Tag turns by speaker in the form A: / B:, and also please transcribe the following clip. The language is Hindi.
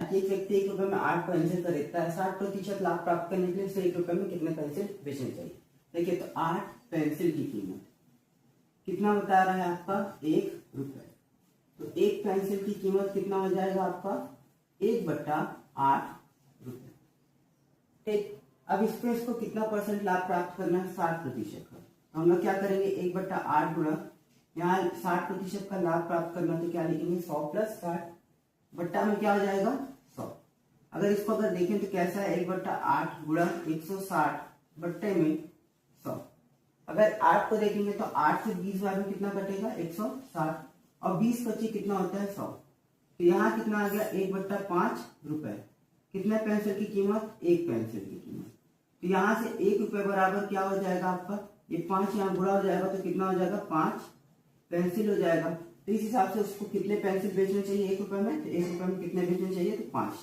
A: कि एक व्यक्ति 1 रुपए में 8 पेंसिल खरीदता है, 60% लाभ प्राप्त करने के लिए उसे 1 रुपए में कितने पेंसिल बेचने चाहिए। देखिए तो 8 पेंसिल की कीमत कितना बता रहा है आपका 1 रुपए, तो एक पेंसिल की कीमत कितना हो जाएगा आपका 1/8 रुपए। ठीक, अब इसको इसको कितना परसेंट लाभ प्राप्त करना है 60% का, तो हम लोग क्या करेंगे 1/8 गुणा यहाँ 60% का लाभ प्राप्त करना तो क्या लिखेंगे 100 + 60 बट्टा में क्या हो जाएगा 100। अगर इसको अगर देखें तो कैसा है 1/8 गुणा 160 बट्टे में 100। अगर 8 को देखेंगे तो 8 से 20 बार में कितना कटेगा 160 और 20 25 कितना होता है 100, तो यहाँ कितना आ गया 1/5 रुपए। कितने पेंसिल की कीमत, एक पेंसिल की कीमत, तो यहाँ से 1 रुपए बराबर क्या हो जाएगा आपका, ये 5 यहाँ गुणा हो जाएगा तो कितना हो जाएगा 5 पेंसिल हो जाएगा। तो इस हिसाब से उसको कितने पेंसिल बेचने चाहिए 1 रुपए में, तो 1 रुपए में कितने बेचने चाहिए तो 5।